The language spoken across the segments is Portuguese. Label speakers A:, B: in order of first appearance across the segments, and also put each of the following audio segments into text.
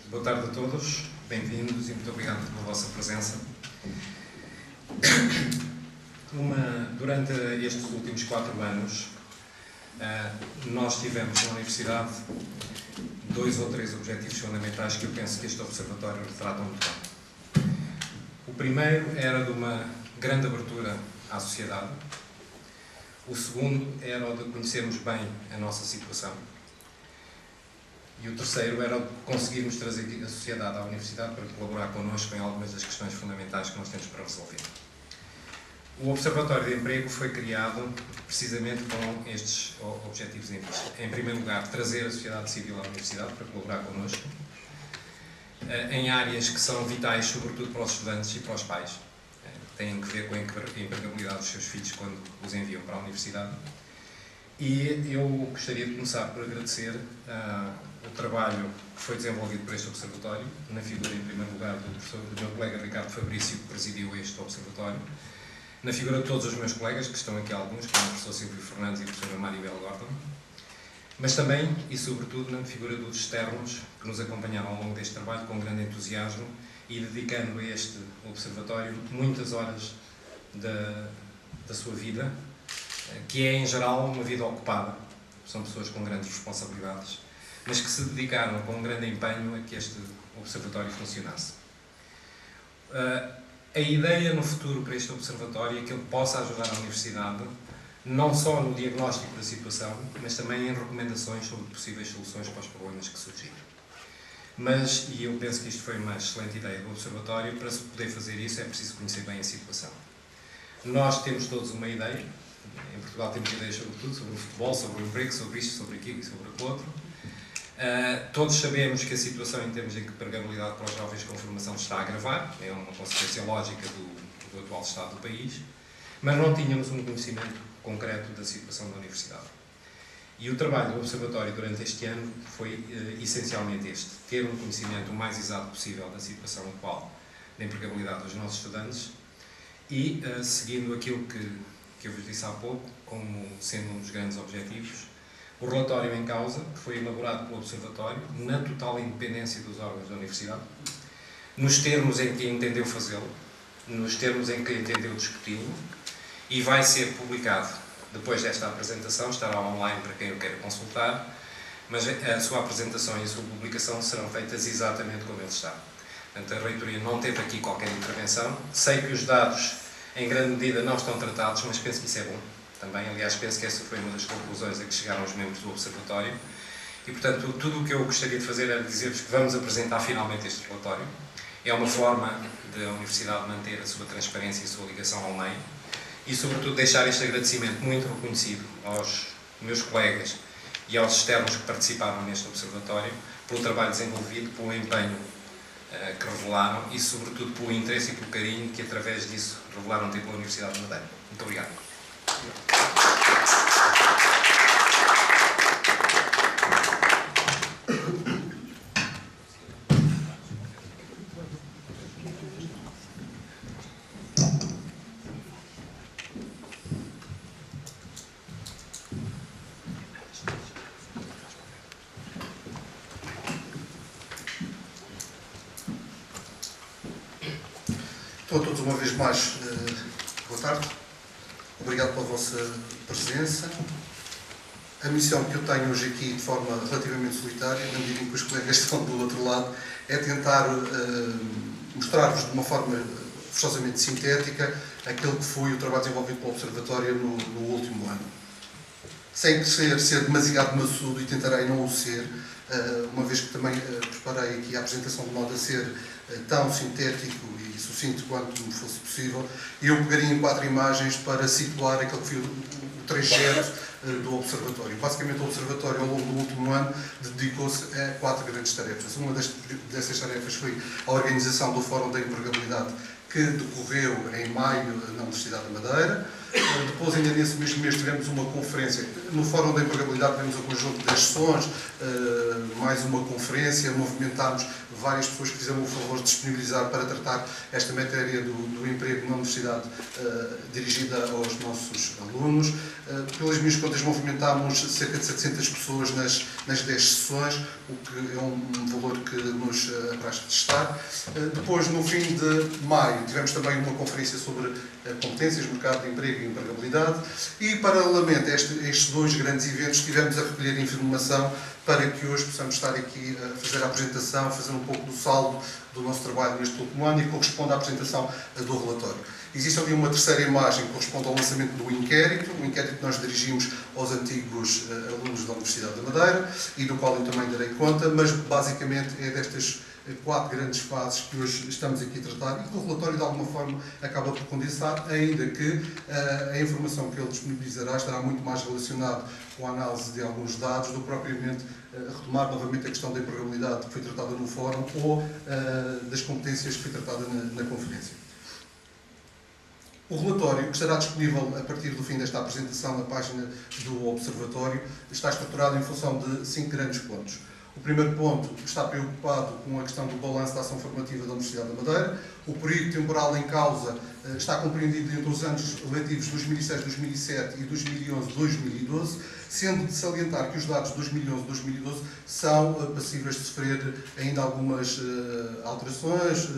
A: Boa tarde a todos, bem-vindos e muito obrigado pela vossa presença. Durante estes últimos 4 anos, nós tivemos na Universidade 2 ou 3 objetivos fundamentais que eu penso que este Observatório retrata muito bem. O primeiro era de uma grande abertura à sociedade. O segundo era o de conhecermos bem a nossa situação. E o terceiro era o de conseguirmos trazer a sociedade à Universidade para colaborar connosco em algumas das questões fundamentais que nós temos para resolver. O Observatório de Emprego foi criado precisamente com estes objetivos em vista. Em primeiro lugar, trazer a sociedade civil à Universidade para colaborar connosco, em áreas que são vitais, sobretudo para os estudantes e para os pais, que têm que ver com a empregabilidade dos seus filhos quando os enviam para a Universidade. E eu gostaria de começar por agradecer o trabalho que foi desenvolvido por este Observatório, na figura, em primeiro lugar, do meu colega Ricardo Fabrício, que presidiu este Observatório, na figura de todos os meus colegas, que estão aqui alguns, como o professor Silvio Fernandes e a professora Maribel Gordon, mas também e sobretudo na figura dos externos que nos acompanharam ao longo deste trabalho com grande entusiasmo e dedicando a este Observatório muitas horas da sua vida, que é em geral uma vida ocupada. São pessoas com grandes responsabilidades, mas que se dedicaram com um grande empenho a que este Observatório funcionasse. A ideia no futuro para este Observatório é que ele possa ajudar a Universidade não só no diagnóstico da situação, mas também em recomendações sobre possíveis soluções para os problemas que surgirem. Mas, e eu penso que isto foi uma excelente ideia do Observatório, para se poder fazer isso é preciso conhecer bem a situação. Nós temos todos uma ideia, em Portugal temos ideias sobre tudo, sobre o futebol, sobre o emprego, sobre isto, sobre aquilo e sobre aquilo outro. Todos sabemos que a situação em termos de empregabilidade para os jovens com formação está a agravar, é uma consequência lógica do atual estado do país, mas não tínhamos um conhecimento concreto da situação da Universidade. E o trabalho do Observatório durante este ano foi essencialmente este, ter um conhecimento o mais exato possível da situação atual da empregabilidade dos nossos estudantes e, seguindo aquilo que eu vos disse há pouco, como sendo um dos grandes objetivos, o relatório em causa, que foi elaborado pelo Observatório, na total independência dos órgãos da Universidade, nos termos em que entendeu fazê-lo, nos termos em que entendeu discuti-lo, e vai ser publicado depois desta apresentação, estará online para quem o queira consultar, mas a sua apresentação e a sua publicação serão feitas exatamente como ele está. Portanto, a reitoria não teve aqui qualquer intervenção. Sei que os dados, em grande medida, não estão tratados, mas penso que isso é bom também. Aliás, penso que essa foi uma das conclusões a que chegaram os membros do Observatório. E, portanto, tudo o que eu gostaria de fazer era dizer-vos que vamos apresentar finalmente este relatório. É uma forma de a Universidade manter a sua transparência e a sua ligação ao meio e, sobretudo, deixar este agradecimento muito reconhecido aos meus colegas e aos externos que participaram neste Observatório pelo trabalho desenvolvido, pelo empenho que revelaram e, sobretudo, pelo interesse e pelo carinho que, através disso, revelaram ter pela Universidade de Madeira. Muito obrigado.
B: Estou a todos uma vez mais, boa tarde, obrigado pela vossa presença. A missão que eu tenho hoje aqui, de forma relativamente solitária, na medida em que os colegas estão do outro lado, é tentar mostrar-vos de uma forma forçosamente sintética aquilo que foi o trabalho desenvolvido pelo Observatório no último ano. Sem ser demasiado maçudo, e tentarei não o ser, uma vez que também preparei aqui a apresentação de modo a ser tão sintético e sucinto quanto me fosse possível, eu pegaria em 4 imagens para situar aquele que foi o trajeto do Observatório. Basicamente, o Observatório, ao longo do último ano, dedicou-se a 4 grandes tarefas. Uma dessas tarefas foi a organização do Fórum da Empregabilidade, que decorreu em maio na Universidade da Madeira. Depois, ainda nesse mesmo mês, tivemos uma conferência. No Fórum da Empregabilidade tivemos um conjunto de sessões, mais uma conferência, movimentámos várias pessoas que fizeram o favor de disponibilizar para tratar esta matéria do emprego na universidade, dirigida aos nossos alunos. Pelas minhas contas, movimentámos cerca de 700 pessoas nas 10 sessões, o que é um valor que nos apraz testar. Depois, no fim de maio, tivemos também uma conferência sobre competências, mercado de emprego e empregabilidade. E, paralelamente a estes dois grandes eventos, estivemos a recolher informação para que hoje possamos estar aqui a fazer a apresentação, fazer um pouco do saldo do nosso trabalho neste último ano e corresponde à apresentação do relatório. Existe ali uma terceira imagem que corresponde ao lançamento do inquérito, um inquérito que nós dirigimos aos antigos alunos da Universidade da Madeira e do qual eu também darei conta, mas basicamente é destas 4 grandes fases que hoje estamos aqui a tratar e que o relatório de alguma forma acaba por condensar, ainda que a informação que ele disponibilizará estará muito mais relacionada com a análise de alguns dados do que propriamente retomar novamente a questão da empregabilidade que foi tratada no fórum ou das competências que foi tratada na conferência. O relatório, que estará disponível a partir do fim desta apresentação na página do Observatório, está estruturado em função de 5 grandes pontos. O primeiro ponto está preocupado com a questão do balanço da ação formativa da Universidade da Madeira. O período temporal em causa está compreendido entre os anos letivos 2006-2007 e 2011-2012, sendo de salientar que os dados de 2011-2012 são passíveis de sofrer ainda algumas alterações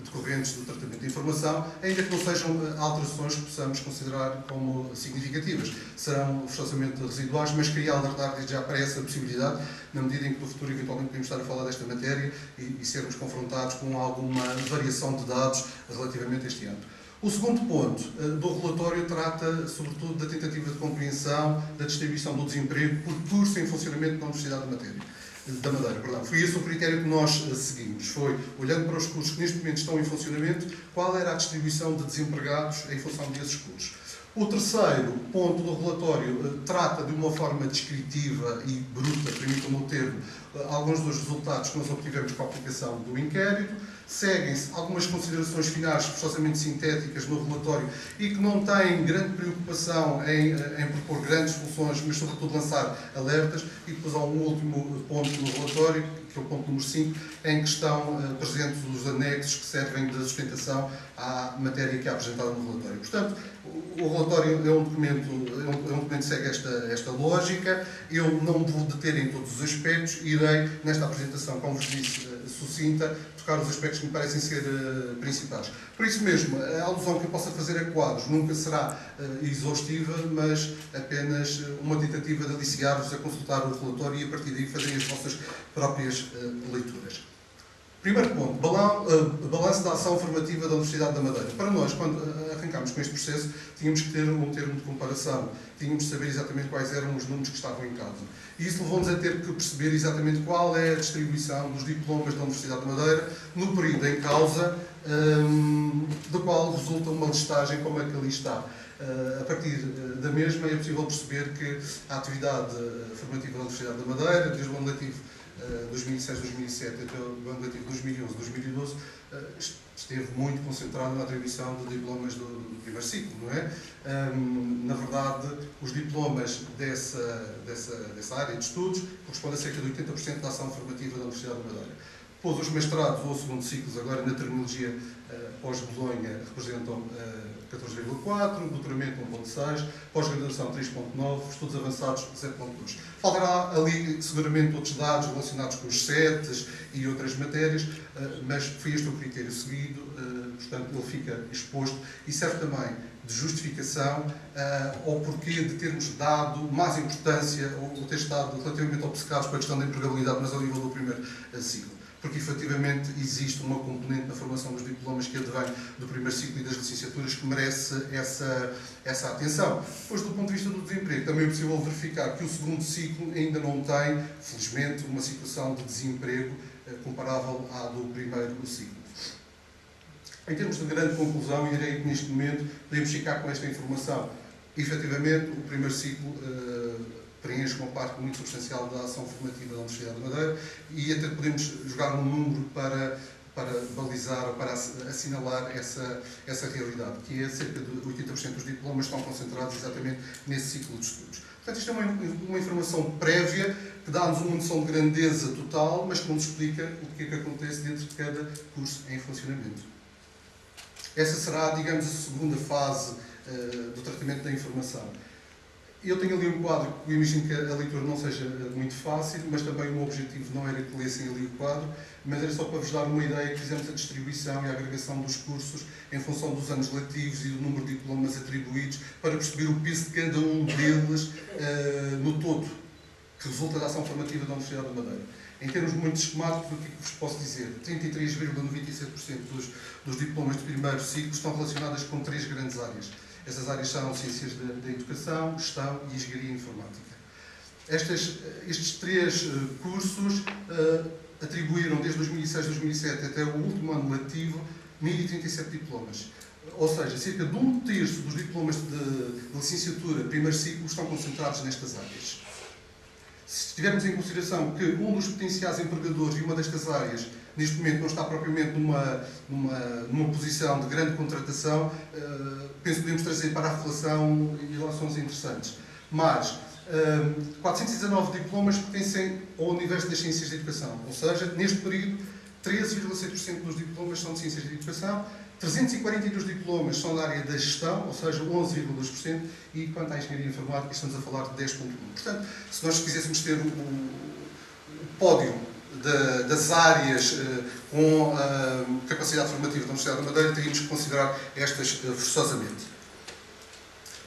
B: decorrentes do tratamento de informação, ainda que não sejam alterações que possamos considerar como significativas. Serão forçosamente residuais, mas queria alertar desde já para essa possibilidade, na medida em que no futuro eventualmente podemos estar a falar desta matéria e sermos confrontados com alguma variação de dados relativamente a este ano. O segundo ponto do relatório trata, sobretudo, da tentativa de compreensão da distribuição do desemprego por curso em funcionamento da Universidade da Madeira. Foi esse o critério que nós seguimos. Foi, olhando para os cursos que neste momento estão em funcionamento, qual era a distribuição de desempregados em função desses cursos. O terceiro ponto do relatório trata de uma forma descritiva e bruta, permitam-me o termo, alguns dos resultados que nós obtivemos com a aplicação do inquérito. Seguem-se algumas considerações finais, forçosamente sintéticas, no relatório e que não têm grande preocupação em propor grandes soluções, mas sobretudo lançar alertas. E depois há um último ponto no relatório, que é o ponto número 5, em que estão presentes os anexos que servem de sustentação à matéria que é apresentada no relatório. Portanto, o relatório é um documento que segue esta lógica. Eu não me vou deter em todos os aspectos, irei, nesta apresentação, como vos disse, sucinta, tocar os aspectos que me parecem ser principais. Por isso mesmo, a alusão que eu possa fazer a quadros nunca será exaustiva, mas apenas uma tentativa de aliciar-vos a consultar o relatório e a partir daí fazerem as vossas próprias leituras. Primeiro ponto, balanço da ação formativa da Universidade da Madeira. Para nós, quando arrancámos com este processo, tínhamos que ter um termo de comparação, tínhamos de saber exatamente quais eram os números que estavam em causa. E isso levou-nos a ter que perceber exatamente qual é a distribuição dos diplomas da Universidade da Madeira no período em causa, do qual resulta uma listagem como é que ali está. A partir da mesma é possível perceber que a atividade formativa da Universidade da Madeira, desde o ano letivo 2006-2007 até o ano letivo 2011-2012, esteve muito concentrado na atribuição de diplomas do primeiro ciclo, não é? Na verdade, os diplomas dessa área de estudos correspondem a cerca de 80% da ação formativa da Universidade da Madeira. Depois, os mestrados ou segundo ciclos, agora na terminologia pós-Bolonha, representam 14,4%, doutoramento 1,6%, pós-graduação 3,9%, estudos avançados 0,2%. Faltará ali seguramente outros dados relacionados com os CETs e outras matérias, mas foi este o critério seguido, portanto ele fica exposto e serve também de justificação ao porquê de termos dado mais importância ou ter estado relativamente obcecados com a questão da empregabilidade, mas ao nível do primeiro ciclo. Porque, efetivamente, existe uma componente na formação dos diplomas que advém do primeiro ciclo e das licenciaturas que merece essa atenção. Depois, do ponto de vista do desemprego, também é possível verificar que o segundo ciclo ainda não tem, felizmente, uma situação de desemprego comparável à do primeiro ciclo. Em termos de grande conclusão, irei neste momento, podemos ficar com esta informação. Efetivamente, o primeiro ciclo preenche uma parte muito substancial da ação formativa da Universidade da Madeira e até podemos jogar um número para para balizar ou para assinalar essa realidade, que é cerca de 80% dos diplomas estão concentrados exatamente nesse ciclo de estudos. Portanto, isto é uma informação prévia que dá-nos uma noção de grandeza total, mas que não nos explica o que é que acontece dentro de cada curso em funcionamento. Essa será, digamos, a segunda fase do tratamento da informação. Eu tenho ali um quadro que eu imagino que a leitura não seja muito fácil, mas também o objetivo não era que lessem ali o quadro, mas era só para vos dar uma ideia que fizemos a distribuição e a agregação dos cursos em função dos anos letivos e do número de diplomas atribuídos, para perceber o peso de cada um deles no todo, que resulta da ação formativa da Universidade da Madeira. Em termos muito esquemáticos, o que vos posso dizer? 33,97% dos diplomas de primeiro ciclo estão relacionadas com 3 grandes áreas. Essas áreas são Ciências da Educação, Gestão e Engenharia Informática. Estes 3 cursos atribuíram, desde 2006 a 2007 até o último ano letivo, 1037 diplomas. Ou seja, cerca de 1/3 dos diplomas de licenciatura primeiro ciclo estão concentrados nestas áreas. Se tivermos em consideração que um dos potenciais empregadores de uma destas áreas, neste momento, não está propriamente numa posição de grande contratação, penso que podemos trazer para a reflexão ilações interessantes. Mas 419 diplomas pertencem ao universo das ciências de educação, ou seja, neste período, 13,6% dos diplomas são de ciências de educação, 342 diplomas são da área da gestão, ou seja, 11,2%, e quanto à engenharia informática estamos a falar de 10,1%. Portanto, se nós quiséssemos ter o pódio das áreas com capacidade formativa da Universidade da Madeira, teríamos que considerar estas forçosamente.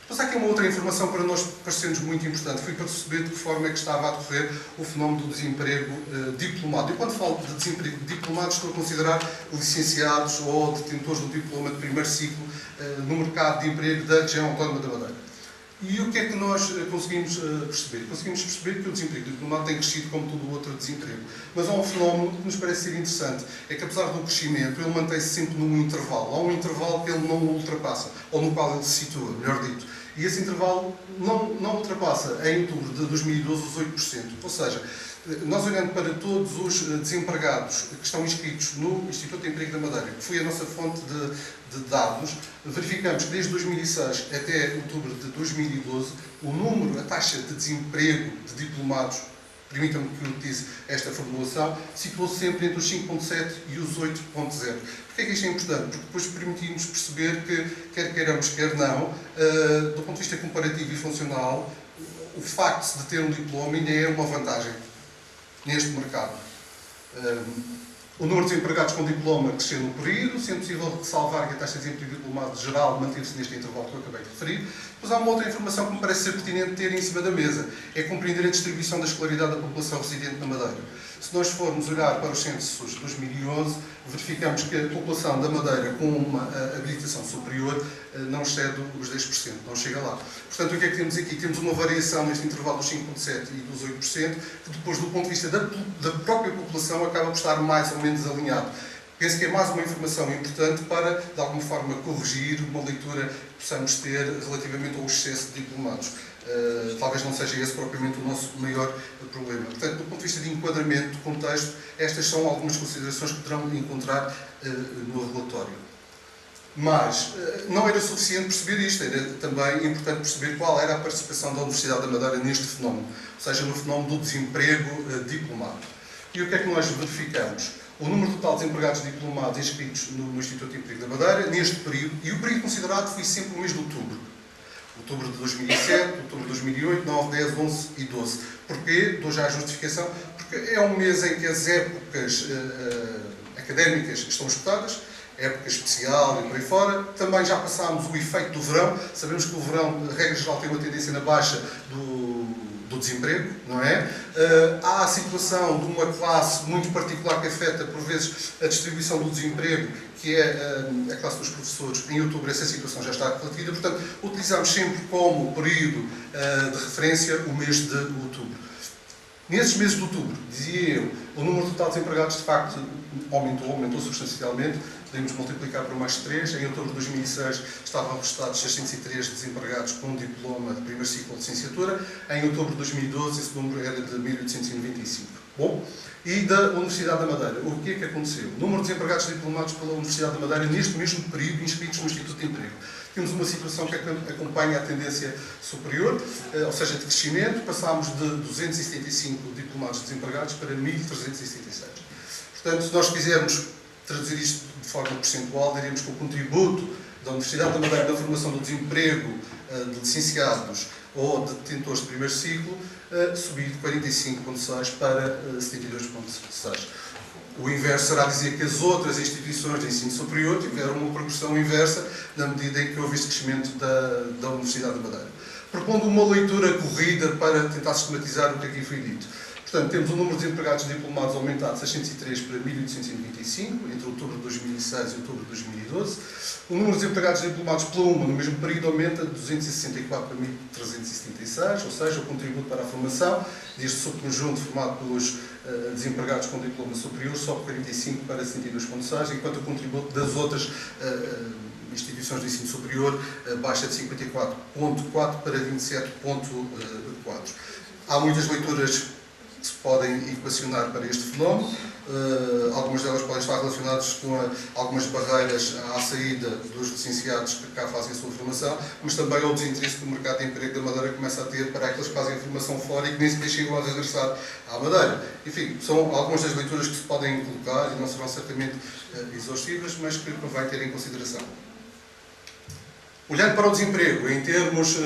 B: Mas há aqui uma outra informação para nós parecendo muito importante. Fui para perceber de que forma é que estava a decorrer o fenómeno do desemprego diplomado. Eu, quando falo de desemprego diplomado, estou a considerar licenciados ou detentores do diploma de primeiro ciclo no mercado de emprego da região autónoma da Madeira. E o que é que nós conseguimos perceber? Conseguimos perceber que o desemprego diplomado tem crescido como todo o outro desemprego. Mas há um fenómeno que nos parece ser interessante. É que, apesar do crescimento, ele mantém-se sempre num intervalo. Há um intervalo que ele não ultrapassa, ou no qual ele se situa, melhor dito. E esse intervalo não ultrapassa, em outubro de 2012, os 8%. Ou seja, nós olhando para todos os desempregados que estão inscritos no Instituto de Emprego da Madeira, que foi a nossa fonte de dados, verificamos que desde 2006 até outubro de 2012, a taxa de desemprego de diplomados, permitam-me que eu utilize esta formulação, situou-se sempre entre os 5,7 e os 8,0. Porquê é que isto é importante? Porque depois permitimos perceber que, quer queiramos, quer não, do ponto de vista comparativo e funcional, o facto de ter um diploma ainda é uma vantagem neste mercado. O número de desempregados com diploma cresceu no período, sendo possível ressalvar que a taxa de desemprego diplomado geral manteve-se neste intervalo que eu acabei de referir. Depois há uma outra informação que me parece ser pertinente ter em cima da mesa, é compreender a distribuição da escolaridade da população residente na Madeira. Se nós formos olhar para os censos de 2011, verificamos que a população da Madeira com uma habilitação superior não excede os 10%, não chega lá. Portanto, o que é que temos aqui? Temos uma variação neste intervalo dos 5,7% e dos 8%, que depois, do ponto de vista da própria população, acaba por estar mais ou menos alinhado. Penso que é mais uma informação importante para, de alguma forma, corrigir uma leitura que possamos ter relativamente ao excesso de diplomados. Talvez não seja esse propriamente o nosso maior problema. Portanto, do ponto de vista de enquadramento, de contexto, estas são algumas considerações que poderão encontrar no relatório. Mas não era suficiente perceber isto, era também importante perceber qual era a participação da Universidade da Madeira neste fenómeno, ou seja, no fenómeno do desemprego diplomado. E o que é que nós verificamos? O número total de desempregados diplomados inscritos no Instituto de Emprego da Madeira, neste período, e o período considerado foi sempre o mês de outubro. Outubro de 2007, outubro de 2008, 9, 10, 11 e 12. Porquê? Dou já a justificação. Porque é um mês em que as épocas académicas estão esgotadas, época especial e por aí fora. Também já passámos o efeito do verão. Sabemos que o verão, de regra geral, tem uma tendência na baixa do desemprego, não é? Há a situação de uma classe muito particular que afeta, por vezes, a distribuição do desemprego, que é a classe dos professores. Em outubro essa situação já está refletida, portanto, utilizamos sempre como período de referência o mês de outubro. Nesses meses de outubro, dizia eu, o número total de desempregados, de facto, aumentou substancialmente. podemos multiplicar por mais 3. Em outubro de 2006 estavam registados 603 desempregados com diploma de primeiro ciclo de licenciatura. Em outubro de 2012 esse número era de 1895. Bom, e da Universidade da Madeira, o que é que aconteceu? O número de desempregados diplomados pela Universidade da Madeira neste mesmo período inscritos no Instituto de Emprego. Temos uma situação que acompanha a tendência superior, ou seja, de crescimento. Passámos de 275 diplomados desempregados para 1.376. Portanto, se nós quisermos traduzir isto de forma percentual, diríamos que o contributo da Universidade da Madeira na formação do desemprego de licenciados ou de detentores de primeiro ciclo subiu de 45,6 para 72,6. O inverso será dizer que as outras instituições de ensino superior tiveram uma progressão inversa na medida em que houve este crescimento da Universidade da Madeira. Propondo uma leitura corrida para tentar sistematizar o que aqui foi dito. Portanto, temos o número de desempregados diplomados aumentado de 603 para 1.895, entre outubro de 2006 e outubro de 2012. O número de desempregados diplomados pela UMA, no mesmo período, aumenta de 264 para 1.376, ou seja, o contributo para a formação deste subconjunto formado pelos desempregados com diploma superior sobe de 45 para 72,6, enquanto o contributo das outras instituições de ensino superior baixa de 54,4 para 27,4. Há muitas leituras que se podem equacionar para este fenómeno. Algumas delas podem estar relacionadas com algumas barreiras à saída dos licenciados que cá fazem a sua formação, mas também ao desinteresse que o mercado de emprego da Madeira começa a ter para aqueles que fazem a formação fora e que nem sequer chegam a regressar à Madeira. Enfim, são algumas das leituras que se podem colocar e não serão certamente exaustivas, mas que convém ter em consideração. Olhando para o desemprego, em termos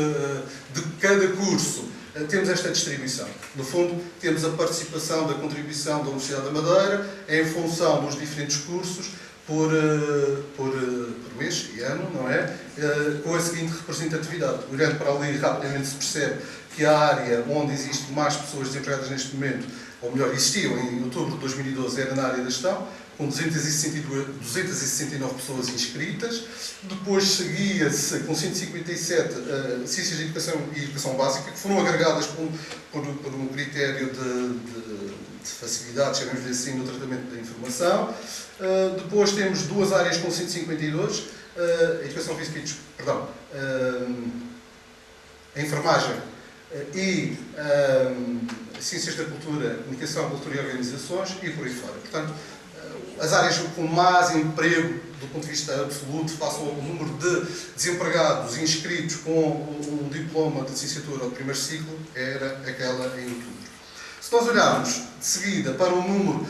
B: de cada curso, temos esta distribuição. No fundo, temos a participação da contribuição da Universidade da Madeira em função dos diferentes cursos por mês e ano, não é? Com a seguinte representatividade. Olhando para ali, rapidamente se percebe que a área onde existe mais pessoas desempregadas neste momento, ou melhor, existiam em outubro de 2012, era na área da gestão, com 269 pessoas inscritas. Depois seguia-se com 157 ciências de educação e educação básica, que foram agregadas por um critério de facilidade, chamamos assim, no tratamento da informação. Depois temos duas áreas com 152, educação física e a enfermagem e ciências da cultura, comunicação, cultura e organizações e por aí fora. Portanto, as áreas com mais emprego do ponto de vista absoluto, face ao número de desempregados inscritos com um diploma de licenciatura ou de primeiro ciclo, era aquela em outubro. Se nós olharmos de seguida para o número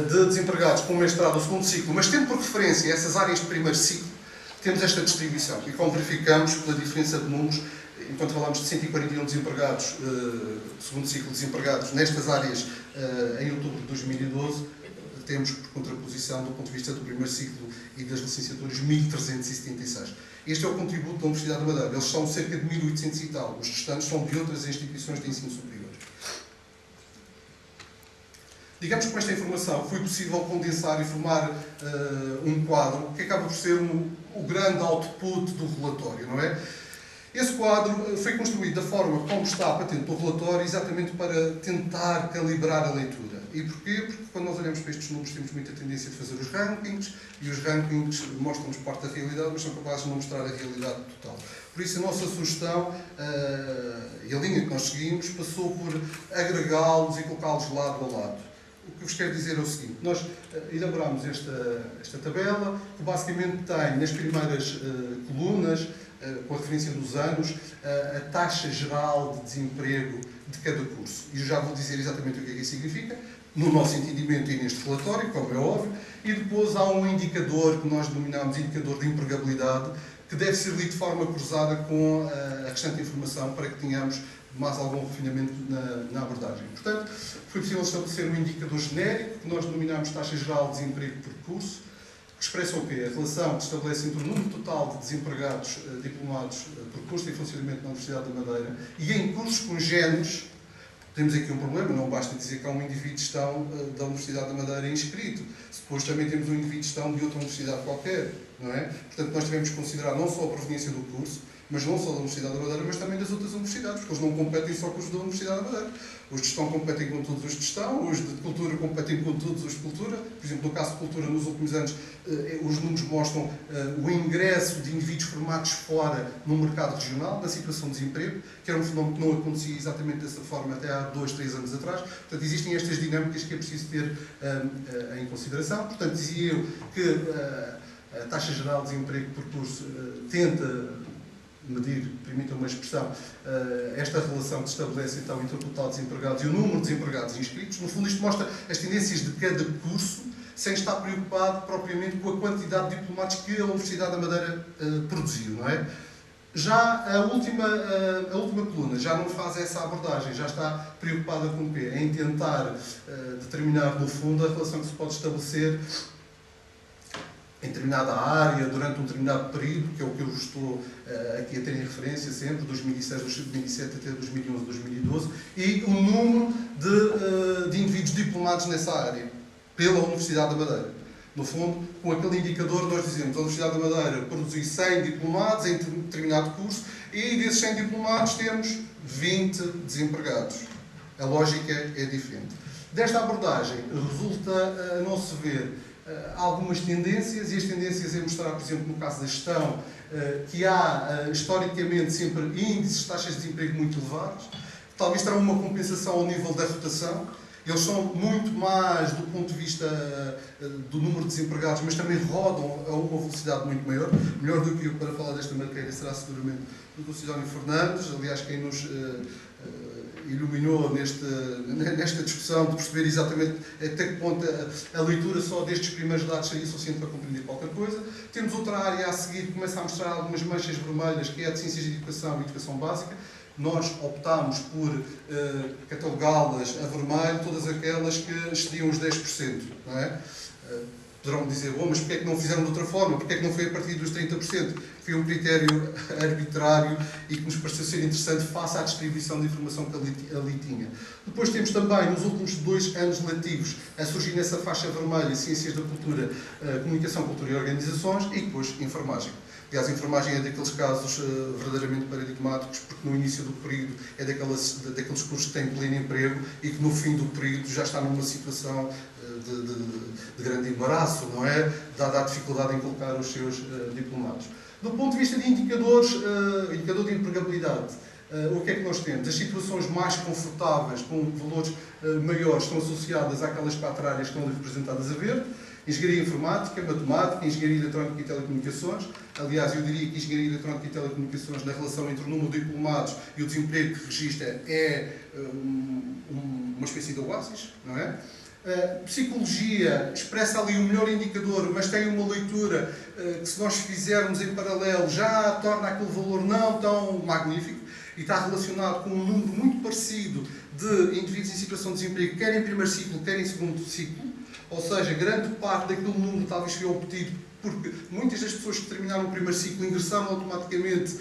B: de desempregados com mestrado ou segundo ciclo, mas tendo por referência essas áreas de primeiro ciclo, temos esta distribuição. E como verificamos, pela diferença de números, enquanto falamos de 141 desempregados, segundo ciclo desempregados, nestas áreas em outubro de 2012, temos, por contraposição, do ponto de vista do primeiro ciclo e das licenciaturas, 1.376. Este é o contributo da Universidade da Madeira. Eles são cerca de 1.800 e tal. Os restantes são de outras instituições de ensino superior. Digamos que com esta informação foi possível condensar e formar um quadro que acaba por ser o grande output do relatório, não é? Esse quadro foi construído da forma como está patente no relatório, exatamente para tentar calibrar a leitura. E porquê? Porque quando nós olhamos para estes números temos muita tendência de fazer os rankings, e os rankings mostram-nos parte da realidade, mas são capazes de não mostrar a realidade total. Por isso a nossa sugestão, e a linha que nós seguimos, passou por agregá-los e colocá-los lado a lado. O que vos quero dizer é o seguinte: nós elaboramos esta tabela, que basicamente tem nas primeiras colunas, com a referência dos anos, a taxa geral de desemprego de cada curso. E eu já vou dizer exatamente o que é que isso significa, no nosso entendimento e neste relatório, como é óbvio, e depois há um indicador que nós denominamos indicador de empregabilidade, que deve ser lido de forma cruzada com a restante informação para que tenhamos mais algum refinamento na abordagem. Portanto, foi possível estabelecer um indicador genérico, que nós denominamos taxa geral de desemprego por curso, que expressa o quê? A relação que estabelece entre o número total de desempregados diplomados por curso em funcionamento na Universidade da Madeira e em cursos congêneres. Temos aqui um problema, não basta dizer que há um indivíduo de gestão da Universidade da Madeira inscrito. Depois também temos um indivíduo de gestão de outra universidade qualquer, não é? Portanto, nós devemos considerar não só a proveniência do curso, Mas não só da Universidade da Madeira, mas também das outras universidades, porque eles não competem só com os da Universidade da Madeira. Os de gestão competem com todos os de gestão, os de cultura competem com todos os de cultura. Por exemplo, no caso de cultura, nos últimos anos, os números mostram o ingresso de indivíduos formados fora no mercado regional, na situação de desemprego, que era um fenómeno que não acontecia exatamente dessa forma até há 2, 3 anos atrás. Portanto, existem estas dinâmicas que é preciso ter em consideração. Portanto, dizia eu que a taxa geral de desemprego por curso tenta medir, permitam uma expressão, esta relação que se estabelece então entre o total de desempregados e o número de desempregados inscritos. No fundo, isto mostra as tendências de cada curso, sem estar preocupado propriamente com a quantidade de diplomados que a Universidade da Madeira produziu, não é? Já a última coluna já não faz essa abordagem, já está preocupada com o quê? Em tentar determinar, no fundo, a relação que se pode estabelecer em determinada área, durante um determinado período, que é o que eu estou aqui a ter em referência sempre, 2006, 2007 até 2011, 2012, e o número de indivíduos diplomados nessa área, pela Universidade da Madeira. No fundo, com aquele indicador, nós dizemos que a Universidade da Madeira produziu 100 diplomados em determinado curso, e desses 100 diplomados temos 20 desempregados. A lógica é diferente. Desta abordagem resulta a não se ver algumas tendências, e as tendências é mostrar, por exemplo, no caso da gestão, que há historicamente sempre índices de taxas de desemprego muito elevados, talvez terão uma compensação ao nível da rotação. Eles são muito mais do ponto de vista do número de desempregados, mas também rodam a uma velocidade muito maior. Melhor do que eu para falar desta matéria será seguramente o Dr. Sidónio Fernandes, aliás, quem nos iluminou nesta discussão de perceber exatamente até que ponto a leitura só destes primeiros dados seria suficiente para compreender qualquer coisa. Temos outra área a seguir que começa a mostrar algumas manchas vermelhas, que é a de Ciências de Educação e Educação Básica. Nós optámos por catalogá-las a vermelho, todas aquelas que excediam os 10%, não é? Poderão dizer, bom, mas porquê é que não fizeram de outra forma? Porquê é que não foi a partir dos 30%? Foi um critério arbitrário e que nos pareceu ser interessante face à distribuição de informação que ali tinha. Depois temos também, nos últimos 2 anos letivos, a surgir nessa faixa vermelha Ciências da Cultura, Comunicação, Cultura e Organizações, e depois Enfermagem. Aliás, a enfermagem é daqueles casos verdadeiramente paradigmáticos, porque no início do período é daqueles cursos que têm pleno emprego e que no fim do período já está numa situação de grande embaraço, não é? Dada a dificuldade em colocar os seus diplomados. Do ponto de vista de indicadores, indicador de empregabilidade, o que é que nós temos? As situações mais confortáveis, com valores maiores, estão associadas àquelas 4 áreas que estão representadas a verde: Engenharia Informática, Matemática, Engenharia Eletrónica e Telecomunicações. Aliás, eu diria que Engenharia Eletrónica e Telecomunicações, na relação entre o número de diplomados e o desemprego que registra, é uma espécie de oásis, não é? Psicologia expressa ali o melhor indicador, mas tem uma leitura que, se nós fizermos em paralelo, já torna aquele valor não tão magnífico, e está relacionado com um número muito parecido de indivíduos em situação de desemprego, quer em primeiro ciclo, quer em segundo ciclo. Ou seja, grande parte daquele número talvez foi obtido porque muitas das pessoas que terminaram o primeiro ciclo ingressaram automaticamente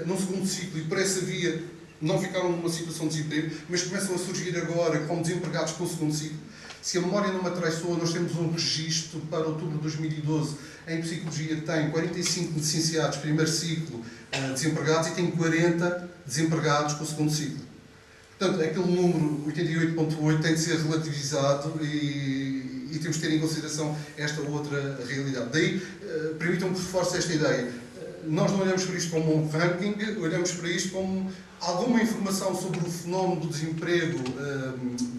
B: num segundo ciclo e por essa via não ficaram numa situação de desemprego, mas começam a surgir agora como desempregados com o segundo ciclo. Se a memória não me atraiçoa, nós temos um registro para outubro de 2012 em Psicologia que tem 45 licenciados primeiro ciclo desempregados e tem 40 desempregados com o segundo ciclo. Portanto, aquele número 88.8 tem de ser relativizado e temos de ter em consideração esta outra realidade. Daí, permitam-me que reforce esta ideia. Nós não olhamos para isto como um ranking, olhamos para isto como alguma informação sobre o fenómeno do desemprego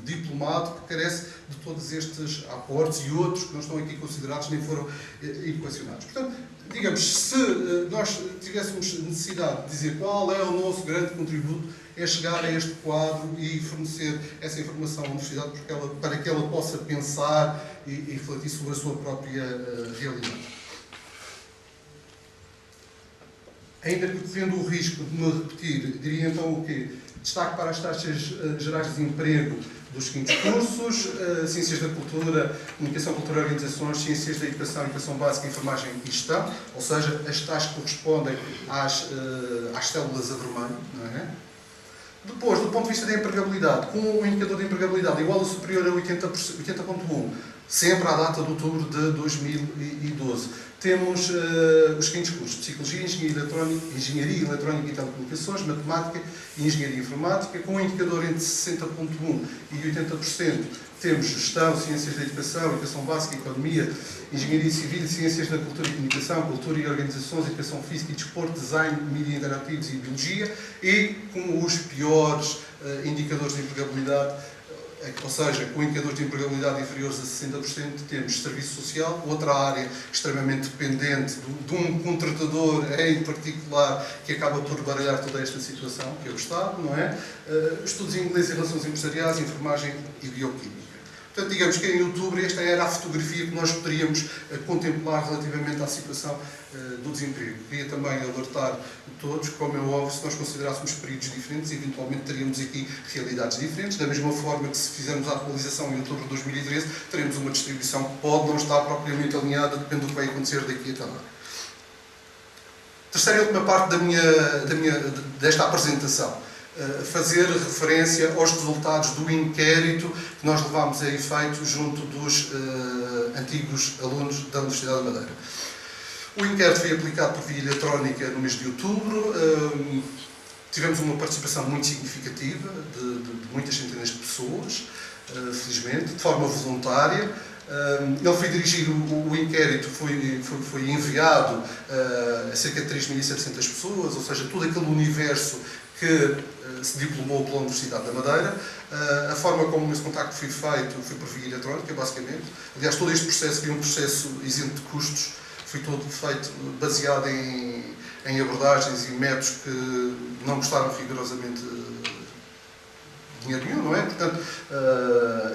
B: diplomático que carece de todos estes aportes e outros que não estão aqui considerados nem foram equacionados. Portanto, digamos, se nós tivéssemos necessidade de dizer qual é o nosso grande contributo, é chegar a este quadro e fornecer essa informação à universidade para que ela possa pensar e refletir sobre a sua própria realidade. Ainda que correndo o risco de me repetir, diria então o quê? Destaque para as taxas gerais de desemprego dos seguintes cursos: Ciências da Cultura, Comunicação, Cultura e Organizações, Ciências da Educação Básica, Enfermagem e Gestão, ou seja, as taxas que correspondem às células a vermelho, não é? Depois, do ponto de vista da empregabilidade, com o indicador de empregabilidade igual ou superior a 80.1, sempre à data de outubro de 2012. temos os seguintes cursos: Psicologia, Engenharia Eletrónica e Telecomunicações, Matemática e Engenharia Informática, com um indicador entre 60,1% e 80%. Temos Gestão, Ciências da Educação Básica, Economia, Engenharia Civil, Ciências da Cultura e Comunicação, Cultura e Organizações, Educação Física e Desporto, Design, Mídia Interativos e Biologia, e com os piores indicadores de empregabilidade, ou seja, com indicadores de empregabilidade inferiores a 60%, temos Serviço Social, outra área extremamente dependente de um contratador em particular que acaba por baralhar toda esta situação, que é o Estado, não é? Estudos em Inglês e Relações Empresariais, Enfermagem e Bioquímica. Portanto, digamos que em outubro esta era a fotografia que nós poderíamos contemplar relativamente à situação do desemprego. Queria também alertar todos, como é óbvio, se nós considerássemos períodos diferentes, eventualmente teríamos aqui realidades diferentes, da mesma forma que se fizermos a atualização em outubro de 2013, teremos uma distribuição que pode não estar propriamente alinhada, depende do que vai acontecer daqui até lá. Terceira e última parte desta apresentação. Fazer referência aos resultados do inquérito que nós levámos a efeito junto dos antigos alunos da Universidade da Madeira. O inquérito foi aplicado por via eletrónica no mês de outubro. Tivemos uma participação muito significativa de muitas centenas de pessoas, felizmente, de forma voluntária. Ele foi dirigido, o inquérito foi enviado a cerca de 3.700 pessoas, ou seja, todo aquele universo que se diplomou pela Universidade da Madeira. A forma como esse contacto foi feito foi por via eletrónica, basicamente. Aliás, todo este processo foi um processo isento de custos, foi todo feito baseado em abordagens e métodos que não custaram rigorosamente dinheiro nenhum, não é? Portanto,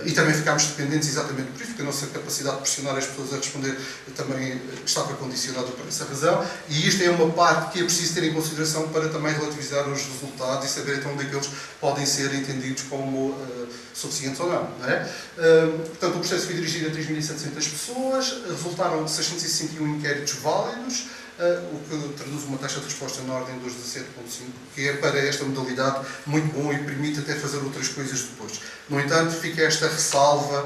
B: e também ficámos dependentes exatamente por isso, porque a nossa capacidade de pressionar as pessoas a responder também estava condicionada por essa razão, e isto é uma parte que é preciso ter em consideração para também relativizar os resultados e saber então onde é que eles podem ser entendidos como suficientes ou não é? Portanto, o processo foi dirigido a 3.700 pessoas, resultaram 661 inquéritos válidos, o que traduz uma taxa de resposta na ordem dos 17,5%, que é para esta modalidade muito bom e permite até fazer outras coisas depois. No entanto, fica esta ressalva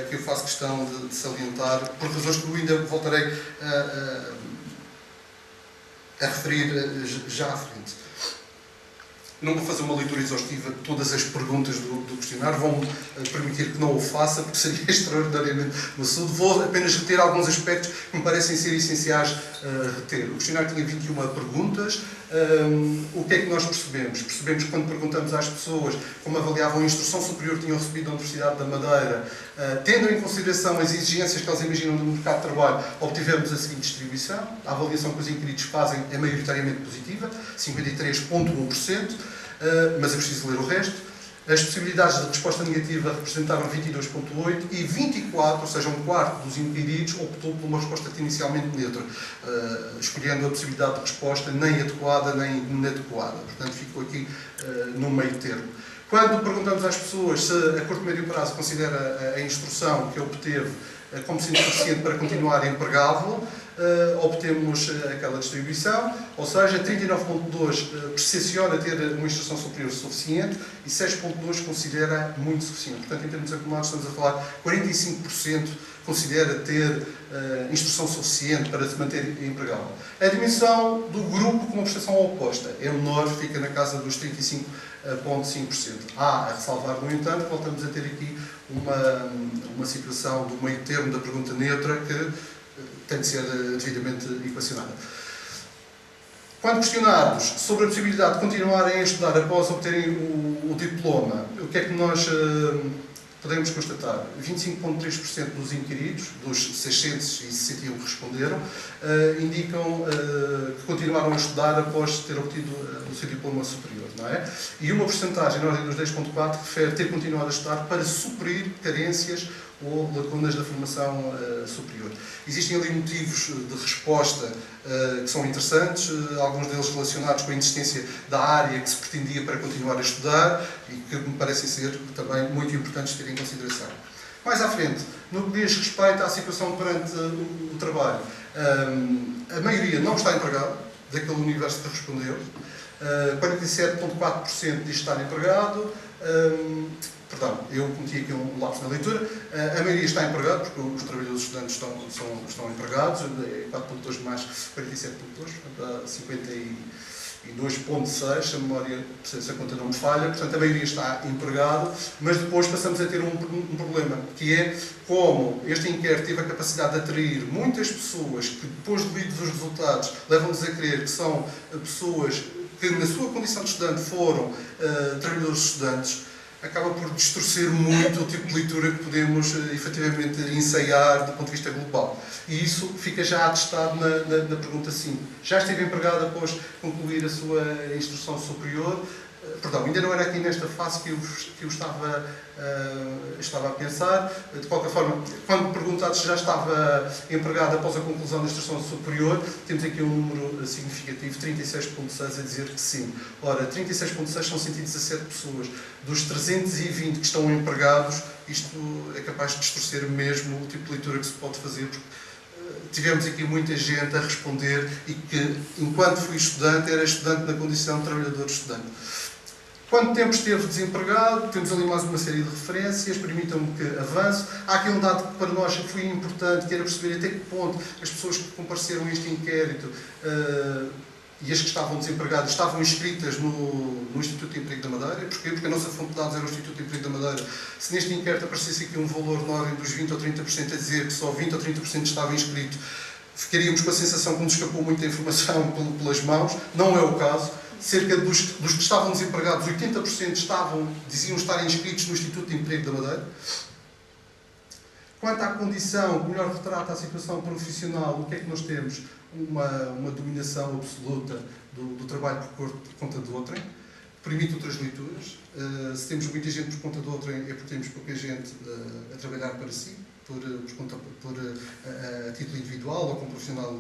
B: que eu faço questão de salientar, por razões que eu ainda voltarei a referir já à frente. Não vou fazer uma leitura exaustiva de todas as perguntas do questionário, vão-me permitir que não o faça, porque seria extraordinariamente maçudo. Vou apenas reter alguns aspectos que me parecem ser essenciais reter. O questionário tinha 21 perguntas. O que é que nós percebemos? Percebemos que quando perguntamos às pessoas como avaliavam a instrução superior que tinham recebido da Universidade da Madeira, tendo em consideração as exigências que eles imaginam do mercado de trabalho, obtivemos a seguinte distribuição. A avaliação que os inquiridos fazem é maioritariamente positiva, 53,1%, mas é preciso ler o resto. As possibilidades de resposta negativa representaram 22,8% e 24%, ou seja, um quarto dos inquiridos, optou por uma resposta inicialmente neutra, escolhendo a possibilidade de resposta nem adequada nem inadequada. Portanto, ficou aqui no meio termo. Quando perguntamos às pessoas se a curto e médio prazo considera a instrução que obteve como sendo suficiente para continuar empregável, obtemos aquela distribuição, ou seja, 39,2% percepciona ter uma instrução superior suficiente e 6,2% considera muito suficiente. Portanto, em termos acumulados, estamos a falar 45% considera ter instrução suficiente para se manter empregável. A dimensão do grupo com uma prestação oposta é menor, fica na casa dos 35,5%. Há a ressalvar, no entanto, que voltamos a ter aqui uma situação do meio termo da pergunta neutra que tem de ser devidamente equacionada. Quando questionados sobre a possibilidade de continuarem a estudar após obterem o diploma, o que é que nós podemos constatar? 25,3% dos inquiridos, dos 661 que responderam, indicam que continuaram a estudar após ter obtido o seu diploma superior, não é? E uma porcentagem, na ordem dos 10,4%, refere ter continuado a estudar para suprir carências ou lacunas da formação superior. Existem ali motivos de resposta que são interessantes, alguns deles relacionados com a insistência da área que se pretendia para continuar a estudar e que me parecem ser também muito importantes ter em consideração. Mais à frente, no que diz respeito à situação perante o trabalho, a maioria não está empregada, daquele universo que respondeu, 47,4% diz estar empregado, Perdão, eu cometi aqui um lapso na leitura. A maioria está empregada, porque os trabalhadores estudantes estão empregados, 4 pontos mais 47 pontos, portanto, há 52,6, se a memória, se a conta não me falha, portanto a maioria está empregado, mas depois passamos a ter um problema, que é como este inquérito teve a capacidade de atrair muitas pessoas que, depois de lidos os resultados, levam-nos a crer que são pessoas que, na sua condição de estudante, foram trabalhadores estudantes, acaba por distorcer muito o tipo de leitura que podemos efetivamente ensaiar do ponto de vista global. E isso fica já atestado na pergunta 5. Já esteve empregado após concluir a sua instrução superior? Perdão, ainda não era aqui nesta fase que eu estava a pensar. De qualquer forma, quando perguntado se já estava empregado após a conclusão da instrução superior, temos aqui um número significativo, 36,6, a dizer que sim. Ora, 36,6 são 117 pessoas. Dos 320 que estão empregados, isto é capaz de distorcer mesmo o tipo de leitura que se pode fazer, porque tivemos aqui muita gente a responder e que, enquanto fui estudante, era estudante na condição de trabalhador estudante. Quanto tempo esteve desempregado? Temos ali mais uma série de referências, permitam-me que avance. Há aqui um dado que para nós foi importante, que era perceber até que ponto as pessoas que compareceram a este inquérito e as que estavam desempregadas estavam inscritas no Instituto de Emprego da Madeira. Porquê? Porque a nossa fonte de dados era o Instituto de Emprego da Madeira. Se neste inquérito aparecesse aqui um valor na ordem dos 20 ou 30% a dizer que só 20 ou 30% estava inscrito, ficaríamos com a sensação que nos escapou muita informação pelas mãos. Não é o caso. Cerca dos que estavam desempregados, 80% diziam estar inscritos no Instituto de Emprego da Madeira. Quanto à condição que melhor retrata a situação profissional, o que é que nós temos? Uma dominação absoluta do trabalho por conta de outrem, permite outras leituras. Se temos muita gente por conta de outrem, é porque temos pouca gente a trabalhar para si, a título individual ou como profissional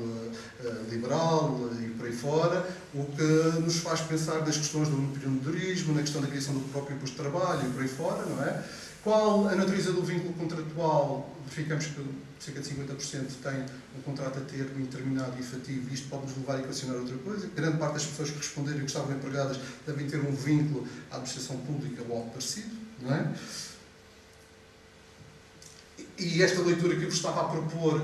B: liberal e por aí fora, o que nos faz pensar nas questões do empreendedorismo, na questão da criação do próprio posto de trabalho e por aí fora, não é? Qual a natureza do vínculo contratual? Verificamos que cerca de 50% tem um contrato a termo indeterminado e efetivo, e isto pode nos levar a equacionar outra coisa. Grande parte das pessoas que responderam e que estavam empregadas devem ter um vínculo à administração pública ou algo parecido, não é? E esta leitura que eu vos estava a propor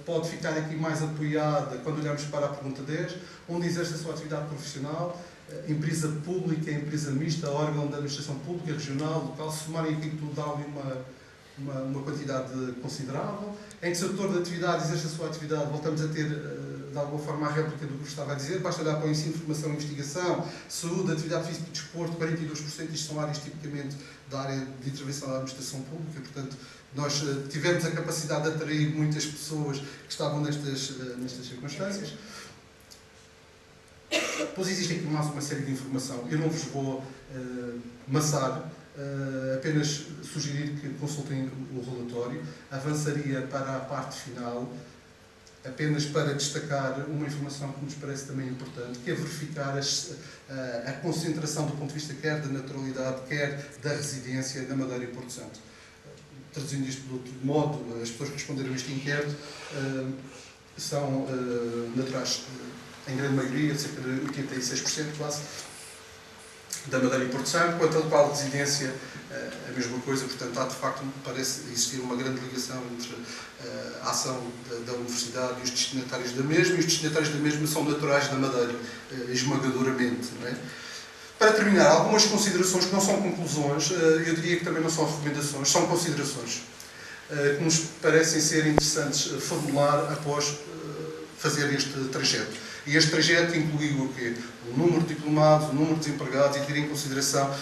B: pode ficar aqui mais apoiada quando olhamos para a pergunta 10, onde exerce a sua atividade profissional, empresa pública, empresa mista, órgão da administração pública, regional, local, se somarem aqui tudo dá ali uma quantidade considerável. Em que setor de atividade exerce a sua atividade, voltamos a ter, de alguma forma, a réplica do que vos estava a dizer. Basta olhar para o ensino, formação e investigação, saúde, atividade física e desporto, 42%, isto são áreas tipicamente da área de intervenção da administração pública, portanto, nós tivemos a capacidade de atrair muitas pessoas que estavam nestas circunstâncias. Depois existe aqui mais uma série de informação. Eu não vos vou maçar, apenas sugerir que consultem o relatório. Avançaria para a parte final, apenas para destacar uma informação que nos parece também importante, que é verificar a concentração do ponto de vista quer da naturalidade, quer da residência na Madeira e Porto Santo. Traduzindo isto de outro modo, as pessoas que responderam a este inquérito são naturais, em grande maioria, cerca de 86% quase, da Madeira e Porto Santo. Quanto à local de residência, a mesma coisa. Portanto, há de facto, parece existir uma grande ligação entre a ação da Universidade e os destinatários da mesma, e os destinatários da mesma são naturais da Madeira, esmagadoramente, não é? Para terminar, algumas considerações que não são conclusões, eu diria que também não são recomendações, são considerações que nos parecem ser interessantes formular após fazer este trajeto. E este trajeto incluiu o quê? O número de diplomados, o número de desempregados e ter em consideração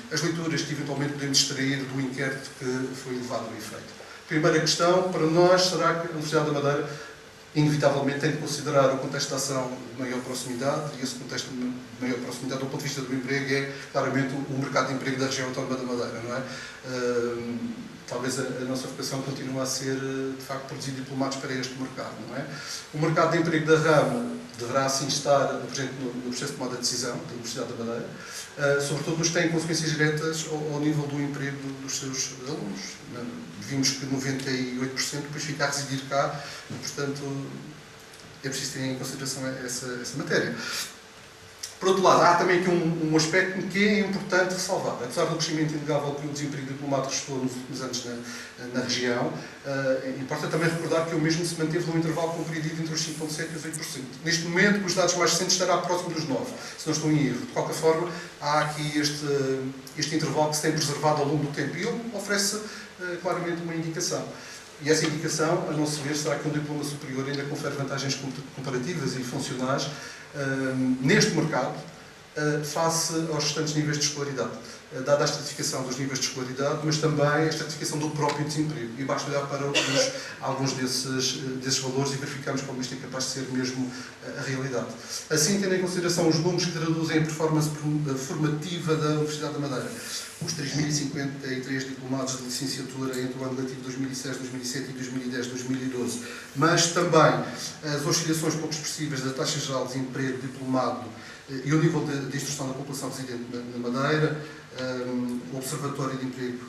B: as leituras que eventualmente podemos extrair do inquérito que foi levado a efeito. Primeira questão, para nós, será que a Universidade da Madeira inevitavelmente tem de considerar o contexto de ação de maior proximidade, e esse contexto de maior proximidade do ponto de vista do emprego é claramente o mercado de emprego da região autónoma da Madeira, não é? Talvez a nossa vocação continue a ser, de facto, produzir diplomados para este mercado, não é? O mercado de emprego da rama deverá, assim, estar presente no processo de tomada de decisão da Universidade da Madeira, sobretudo nos que têm consequências diretas ao nível do emprego dos seus alunos. Vimos que 98% depois fica a residir cá, e, portanto, é preciso ter em consideração essa matéria. Por outro lado, há também aqui um aspecto que é importante ressalvar. Apesar do crescimento inegável que o desemprego diplomático registrou nos últimos anos na região, importa também recordar que o mesmo se manteve num intervalo compreendido entre os 5,7% e os 8%. Neste momento, com os dados mais recentes, estará próximo dos 9%, se não estou em erro. De qualquer forma, há aqui este intervalo que se tem preservado ao longo do tempo e ele oferece claramente uma indicação. E essa indicação, a nosso ver, será que um diploma superior ainda confere vantagens comparativas e funcionais neste mercado face aos restantes níveis de escolaridade, dada a estratificação dos níveis de escolaridade, mas também a estratificação do próprio desemprego. E basta olhar para alguns desses valores e verificarmos como isto é capaz de ser mesmo a realidade. Assim, tendo em consideração os números que traduzem a performance formativa da Universidade da Madeira, os 3.053 diplomados de licenciatura entre o ano letivo 2006, 2007 e 2010, 2012, mas também as oscilações pouco expressivas da taxa geral de desemprego diplomado e o nível de instrução da população residente na Madeira, o Observatório de Emprego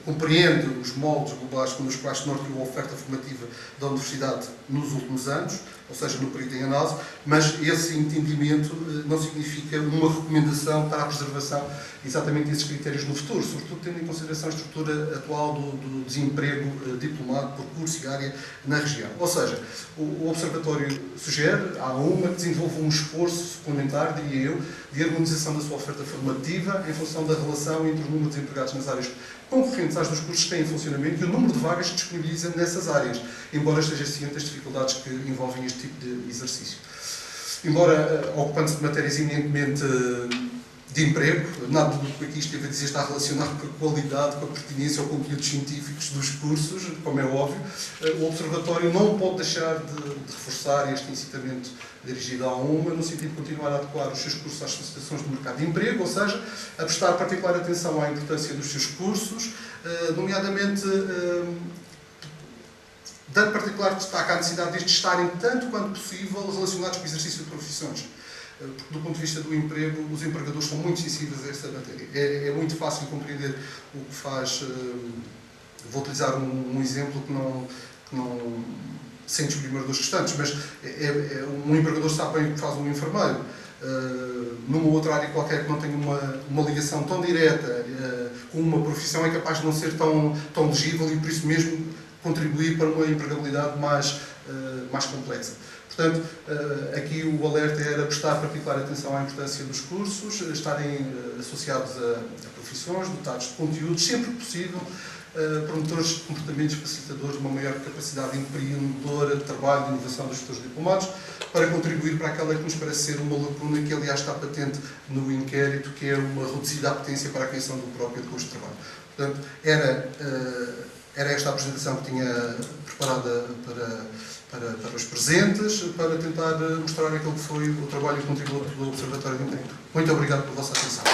B: compreende os moldes globais nos quais se norteou a oferta formativa da Universidade nos últimos anos, ou seja, no período em análise, mas esse entendimento não significa uma recomendação para a preservação exatamente desses critérios no futuro, sobretudo tendo em consideração a estrutura atual do desemprego diplomado por curso e área na região. Ou seja, o Observatório sugere à UMA que desenvolva um esforço suplementar, diria eu, de harmonização da sua oferta formativa em função da relação entre o número de empregados nas áreas concorrentes às dos cursos que têm em funcionamento e o número de vagas que disponibiliza nessas áreas, embora esteja ciente das dificuldades que envolvem este tipo de exercício. Embora ocupando-se de matérias eminentemente de emprego, nada do que aqui esteve a dizer está relacionado com a qualidade, com a pertinência ou conteúdos científicos dos cursos, como é óbvio, o Observatório não pode deixar de reforçar este incitamento dirigido à UMA, no sentido de continuar a adequar os seus cursos às solicitações do mercado de emprego, ou seja, a prestar particular atenção à importância dos seus cursos, nomeadamente dando particular destaque à necessidade destes estarem, tanto quanto possível, relacionados com o exercício de profissões. Porque, do ponto de vista do emprego, os empregadores são muito sensíveis a esta matéria. É muito fácil compreender o que faz. Vou utilizar um exemplo que não sem descobrir dos restantes, mas um empregador sabe bem o que faz um enfermeiro. Numa outra área qualquer que não tenha uma ligação tão direta com uma profissão, é capaz de não ser tão legível e, por isso mesmo, contribuir para uma empregabilidade mais complexa. Portanto, aqui o alerta era prestar particular atenção à importância dos cursos, estarem associados a profissões, dotados de conteúdos, sempre que possível, promotores de comportamentos facilitadores de uma maior capacidade empreendedora de trabalho e de inovação dos futuros diplomados, para contribuir para aquela que nos parece ser uma lacuna que, aliás, está patente no inquérito, que é uma reduzida apetência para a criação do próprio curso de trabalho. Portanto, era esta a apresentação que tinha preparada para os presentes, para tentar mostrar aquilo que foi o trabalho e o contributo do Observatório de Emprego. Muito obrigado pela vossa atenção.